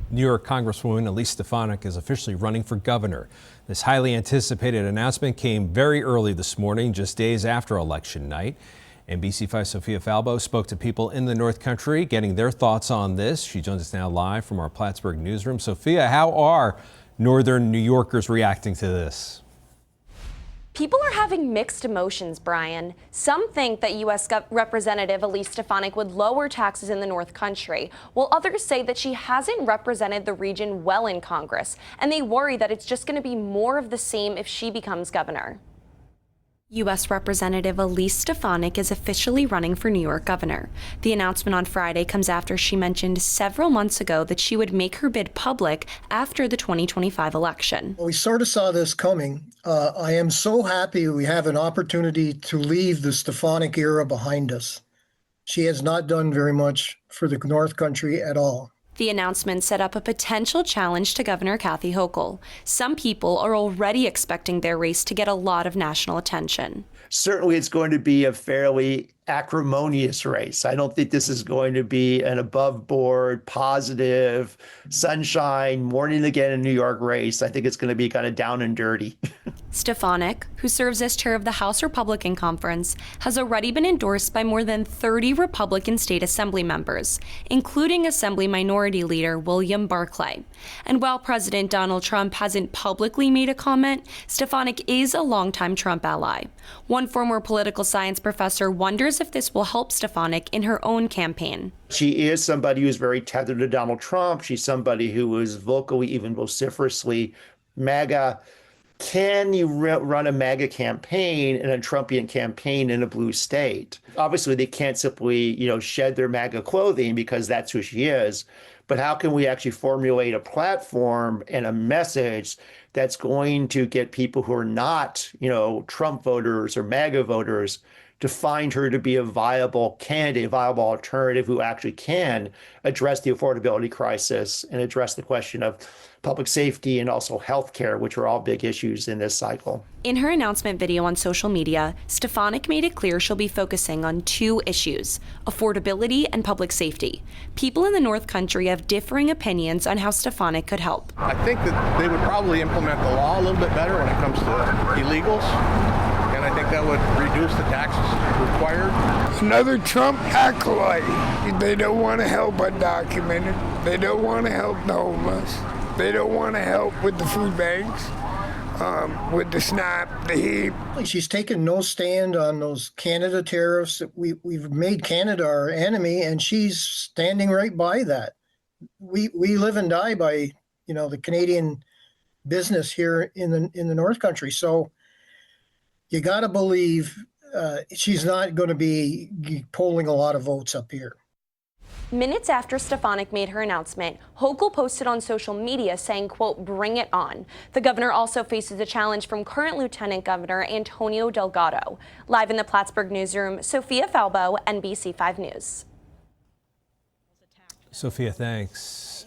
New York Congresswoman Elise Stefanik is officially running for governor. This highly anticipated announcement came very early this morning, just days after election night. NBC5's Sophia Falbo spoke to people in the North Country, getting their thoughts on this. She joins us now live from our Plattsburgh newsroom. Sophia, how are Northern New Yorkers reacting to this? People are having mixed emotions, Brian. Some think that U.S. Representative Elise Stefanik would lower taxes in the North Country, while others say that she hasn't represented the region well in Congress, and they worry that it's just going to be more of the same if she becomes governor. U.S. Representative Elise Stefanik is officially running for New York governor. The announcement on Friday comes after she mentioned several months ago that she would make her bid public after the 2025 election. We sort of saw this coming. I am so happy we have an opportunity to leave the Stefanik era behind us. She has not done very much for the North Country at all. The announcement set up a potential challenge to Governor Kathy Hochul. Some people are already expecting their race to get a lot of national attention. Certainly, it's going to be a fairly acrimonious race. I don't think this is going to be an above-board, positive, sunshine, morning again in New York race. I think it's going to be kind of down and dirty. Stefanik, who serves as chair of the House Republican Conference, has already been endorsed by more than 30 Republican state assembly members, including Assembly Minority Leader William Barclay. And while President Donald Trump hasn't publicly made a comment, Stefanik is a longtime Trump ally. One former political science professor wonders if this will help Stefanik in her own campaign. She is somebody who's very tethered to Donald Trump. She's somebody who is vocally, even vociferously MAGA. Can you run a MAGA campaign and a Trumpian campaign in a blue state? Obviously, they can't simply, shed their MAGA clothing because that's who she is. But how can we actually formulate a platform and a message that's going to get people who are not, Trump voters or MAGA voters to find her to be a viable candidate, a viable alternative who actually can address the affordability crisis and address the question of public safety and also health care, which are all big issues in this cycle. In her announcement video on social media, Stefanik made it clear she'll be focusing on two issues: affordability and public safety. People in the North Country have differing opinions on how Stefanik could help. I think that they would probably implement the law a little bit better when it comes to illegals. And I think that would reduce the taxes required. Another Trump acolyte. They don't want to help undocumented. They don't want to help the homeless. They don't want to help with the food banks, with the SNAP, the HEAP. She's taken no stand on those Canada tariffs. We've made Canada our enemy, and she's standing right by that. We live and die by, the Canadian business here in the North Country. So you got to believe she's not going to be polling a lot of votes up here. Minutes after Stefanik made her announcement, Hochul posted on social media saying, quote, "Bring it on." The governor also faces a challenge from current Lieutenant Governor Antonio Delgado. Live in the Plattsburgh newsroom, Sophia Falbo, NBC5 News. Sophia, thanks.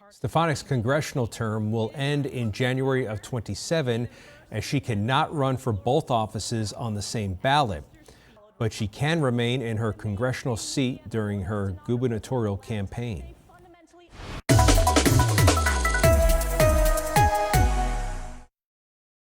Stefanik's congressional term will end in January of 27, as she cannot run for both offices on the same ballot. But she can remain in her congressional seat during her gubernatorial campaign.